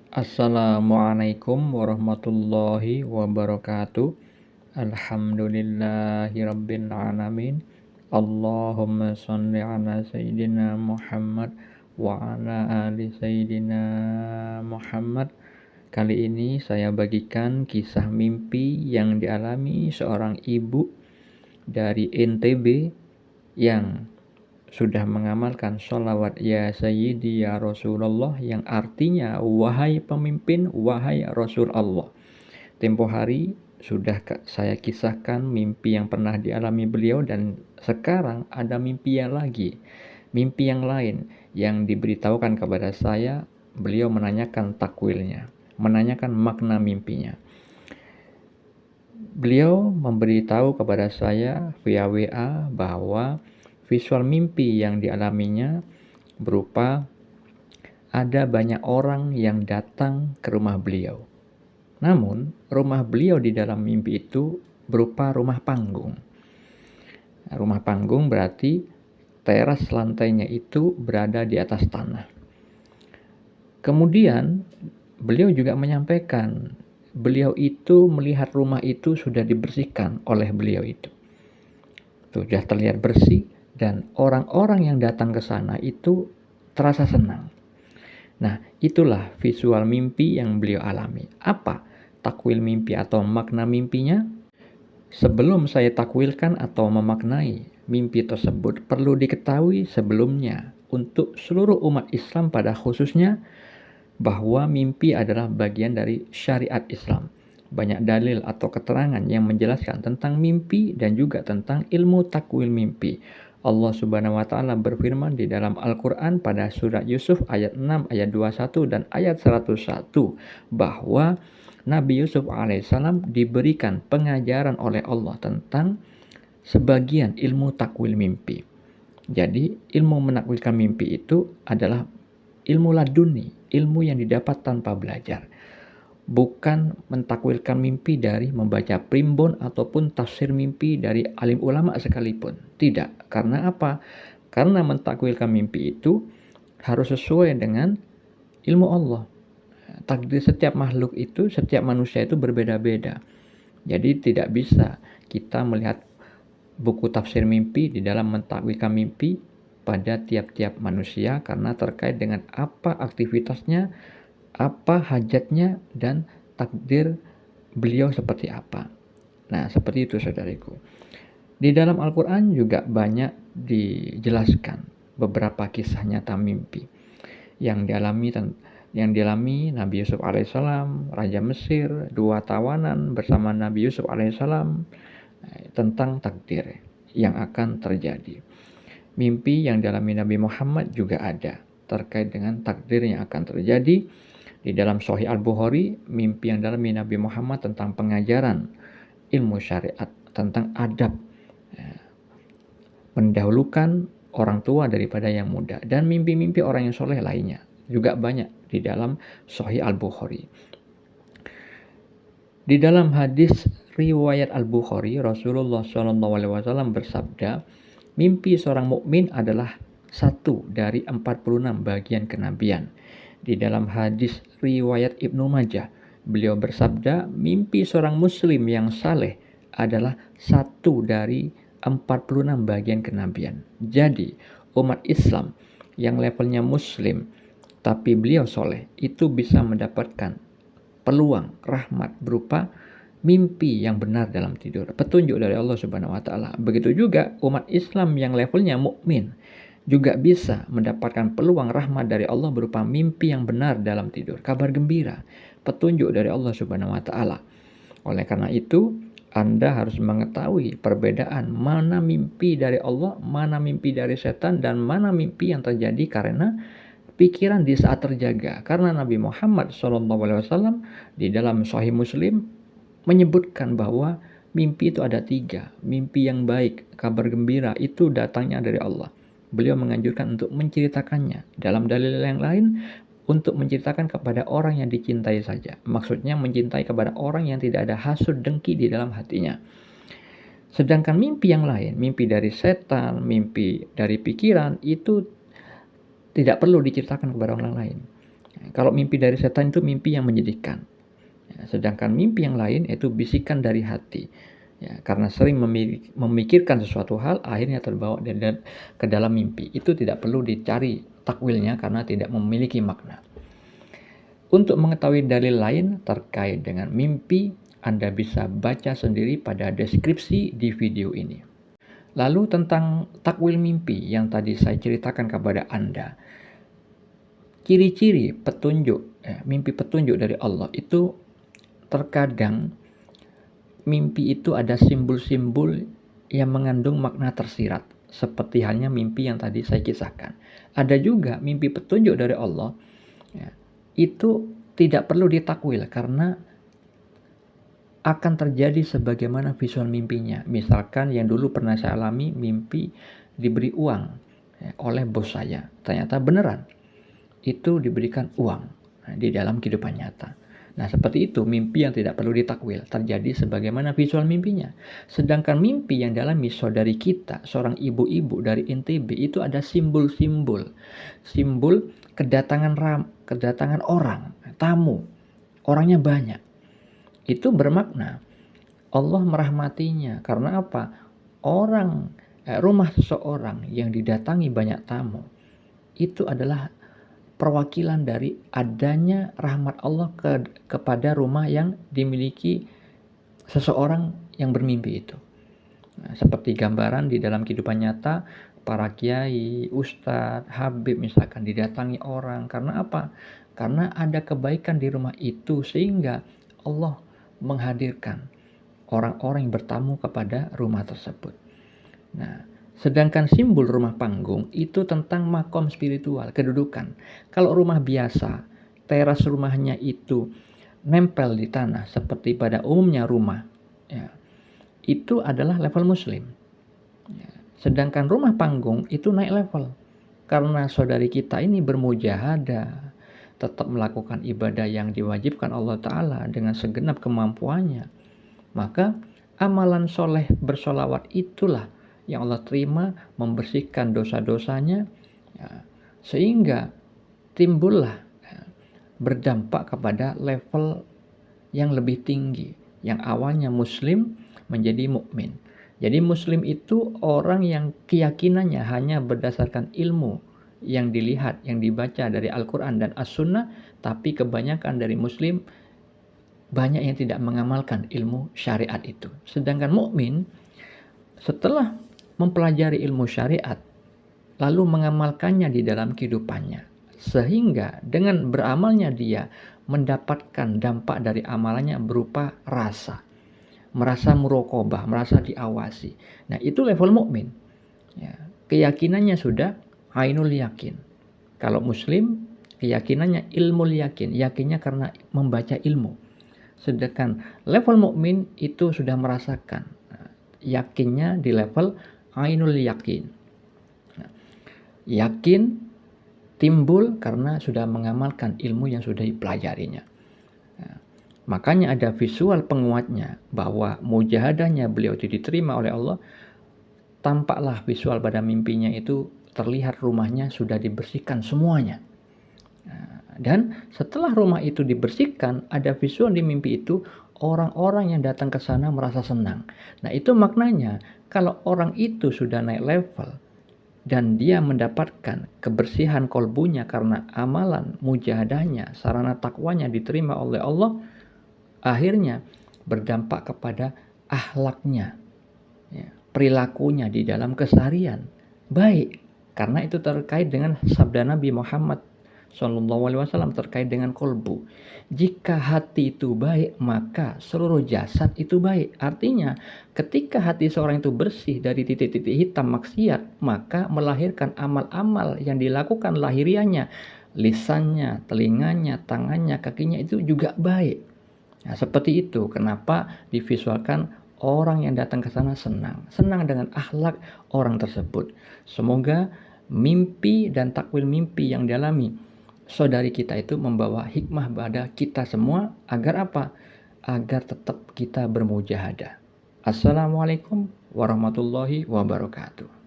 Assalamualaikum warahmatullahi wabarakatuh. Alhamdulillahirabbil alamin. Allahumma shalli ala sayyidina Muhammad wa ala ali sayyidina Muhammad. Kali ini saya bagikan kisah mimpi yang dialami seorang ibu dari NTB yang sudah mengamalkan sholawat ya sayyidi ya Rasulullah, yang artinya wahai pemimpin, wahai Rasul Allah. Tempo hari sudah saya kisahkan mimpi yang pernah dialami beliau, dan sekarang ada mimpi yang lagi, mimpi yang lain yang diberitahukan kepada saya. Beliau menanyakan takwilnya, menanyakan makna mimpinya. Beliau memberitahu kepada saya via WA bahwa visual mimpi yang dialaminya berupa ada banyak orang yang datang ke rumah beliau. Namun, rumah beliau di dalam mimpi itu berupa rumah panggung. Rumah panggung berarti teras lantainya itu berada di atas tanah. Kemudian, beliau juga menyampaikan beliau itu melihat rumah itu sudah dibersihkan oleh beliau itu. Sudah terlihat bersih, dan orang-orang yang datang ke sana itu terasa senang. Nah, itulah visual mimpi yang beliau alami. Apa takwil mimpi atau makna mimpinya? Sebelum saya takwilkan atau memaknai mimpi tersebut, perlu diketahui sebelumnya untuk seluruh umat Islam pada khususnya bahwa mimpi adalah bagian dari syariat Islam. Banyak dalil atau keterangan yang menjelaskan tentang mimpi dan juga tentang ilmu takwil mimpi. Allah Subhanahu wa taala berfirman di dalam Al-Qur'an pada surat Yusuf ayat 6, ayat 21 dan ayat 101 bahwa Nabi Yusuf alaihissalam diberikan pengajaran oleh Allah tentang sebagian ilmu takwil mimpi. Jadi, ilmu menakwilkan mimpi itu adalah ilmu laduni, ilmu yang didapat tanpa belajar. Bukan mentakwilkan mimpi dari membaca primbon ataupun tafsir mimpi dari alim ulama sekalipun. Tidak. Karena apa? Karena mentakwilkan mimpi itu harus sesuai dengan ilmu Allah. Takdir setiap makhluk itu, setiap manusia itu berbeda-beda. Jadi tidak bisa kita melihat buku tafsir mimpi di dalam mentakwilkan mimpi pada tiap-tiap manusia, karena terkait dengan apa aktivitasnya, apa hajatnya, dan takdir beliau seperti apa. Nah, seperti itu saudariku. Di dalam Al-Quran juga banyak dijelaskan beberapa kisah nyata mimpi yang dialami Nabi Yusuf alaihissalam, Raja Mesir, 2 tawanan bersama Nabi Yusuf alaihissalam, tentang takdir yang akan terjadi. Mimpi yang dialami Nabi Muhammad juga ada terkait dengan takdir yang akan terjadi. Di dalam Sahih Al-Bukhari, mimpi yang dialami Nabi Muhammad tentang pengajaran ilmu syariat, tentang adab, mendahulukan orang tua daripada yang muda, dan mimpi-mimpi orang yang soleh lainnya juga banyak di dalam Sahih Al-Bukhari. Di dalam hadis riwayat Al-Bukhari, Rasulullah SAW bersabda, mimpi seorang mukmin adalah satu dari 46 bagian kenabian. Di dalam hadis riwayat Ibnu Majah, beliau bersabda, mimpi seorang muslim yang saleh adalah satu dari 46 bagian kenabian. Jadi, umat Islam yang levelnya muslim tapi beliau soleh itu bisa mendapatkan peluang rahmat berupa mimpi yang benar dalam tidur, petunjuk dari Allah Subhanahu wa taala. Begitu juga umat Islam yang levelnya mukmin juga bisa mendapatkan peluang rahmat dari Allah berupa mimpi yang benar dalam tidur, kabar gembira, petunjuk dari Allah Subhanahu wa taala. Oleh karena itu, Anda harus mengetahui perbedaan mana mimpi dari Allah, mana mimpi dari setan, dan mana mimpi yang terjadi karena pikiran di saat terjaga. Karena Nabi Muhammad SAW di dalam Sahih Muslim menyebutkan bahwa mimpi itu ada 3. Mimpi yang baik, kabar gembira, itu datangnya dari Allah. Beliau menganjurkan untuk menceritakannya. Dalam dalil yang lain, untuk menceritakan kepada orang yang dicintai saja. Maksudnya mencintai kepada orang yang tidak ada hasud dengki di dalam hatinya. Sedangkan mimpi yang lain, mimpi dari setan, mimpi dari pikiran, itu tidak perlu diceritakan kepada orang lain. Kalau mimpi dari setan itu mimpi yang menyedihkan. Sedangkan mimpi yang lain itu bisikan dari hati. Karena sering memikirkan sesuatu hal, akhirnya terbawa ke dalam mimpi. Itu tidak perlu dicari takwilnya karena tidak memiliki makna. Untuk mengetahui dalil lain terkait dengan mimpi, Anda bisa baca sendiri pada deskripsi di video ini. Lalu tentang takwil mimpi yang tadi saya ceritakan kepada Anda. Ciri-ciri petunjuk, mimpi petunjuk dari Allah itu terkadang mimpi itu ada simbol-simbol yang mengandung makna tersirat, seperti halnya mimpi yang tadi saya kisahkan. Ada juga mimpi petunjuk dari Allah, itu tidak perlu ditakwil karena akan terjadi sebagaimana visual mimpinya. Misalkan yang dulu pernah saya alami, mimpi diberi uang oleh bos saya. Ternyata beneran, itu diberikan uang di dalam kehidupan nyata. Nah, seperti itu mimpi yang tidak perlu ditakwil, terjadi sebagaimana visual mimpinya. Sedangkan mimpi yang dialami saudari kita, seorang ibu-ibu dari NTB, itu ada simbol-simbol. Simbol kedatangan orang, tamu, orangnya banyak. Itu bermakna Allah merahmatinya. Karena apa? Rumah seseorang yang didatangi banyak tamu, itu adalah perwakilan dari adanya rahmat Allah kepada rumah yang dimiliki seseorang yang bermimpi itu. Nah, seperti gambaran di dalam kehidupan nyata, para kiai, ustadz, habib misalkan didatangi orang. Karena apa? Karena ada kebaikan di rumah itu sehingga Allah menghadirkan orang-orang yang bertamu kepada rumah tersebut. Nah, sedangkan simbol rumah panggung itu tentang makom spiritual, kedudukan. Kalau rumah biasa, teras rumahnya itu nempel di tanah seperti pada umumnya rumah, itu adalah level muslim. Sedangkan rumah panggung itu naik level. Karena saudari kita ini bermujahadah, tetap melakukan ibadah yang diwajibkan Allah Ta'ala dengan segenap kemampuannya, maka amalan soleh bersolawat itulah yang Allah terima, membersihkan dosa-dosanya, sehingga timbullah berdampak kepada level yang lebih tinggi, yang awalnya muslim menjadi mukmin. Jadi muslim itu orang yang keyakinannya hanya berdasarkan ilmu yang dilihat, yang dibaca dari Al-Quran dan As-Sunnah, tapi kebanyakan dari muslim banyak yang tidak mengamalkan ilmu syariat itu. Sedangkan mukmin setelah mempelajari ilmu syariat lalu mengamalkannya di dalam kehidupannya, sehingga dengan beramalnya dia mendapatkan dampak dari amalannya berupa rasa, merasa muraqabah, merasa diawasi. Nah, itu level mukmin. Keyakinannya sudah ainul yakin. Kalau muslim keyakinannya ilmul yakin, yakinnya karena membaca ilmu. Sedangkan level mukmin itu sudah merasakan, yakinnya di level ainul yakin. Yakin timbul karena sudah mengamalkan ilmu yang sudah dipelajarinya. Makanya ada visual penguatnya bahwa mujahadahnya beliau itu diterima oleh Allah. Tampaklah visual pada mimpinya itu terlihat rumahnya sudah dibersihkan semuanya. Dan setelah rumah itu dibersihkan, ada visual di mimpi itu, orang-orang yang datang ke sana merasa senang. Nah, itu maknanya kalau orang itu sudah naik level dan dia mendapatkan kebersihan kolbunya karena amalan mujahadahnya, sarana takwanya diterima oleh Allah, akhirnya berdampak kepada akhlaknya, perilakunya di dalam keseharian baik, karena itu terkait dengan sabda Nabi Muhammad SAW terkait dengan kolbu. Jika hati itu baik, maka seluruh jasad itu baik. Artinya ketika hati seorang itu bersih dari titik-titik hitam maksiat, maka melahirkan amal-amal yang dilakukan lahiriahnya, lisannya, telinganya, tangannya, kakinya itu juga baik. Nah, seperti itu kenapa divisualkan orang yang datang ke sana senang dengan akhlak orang tersebut. Semoga mimpi dan takwil mimpi yang dialami saudari kita itu membawa hikmah pada kita semua agar apa? Agar tetap kita bermujahadah. Assalamualaikum warahmatullahi wabarakatuh.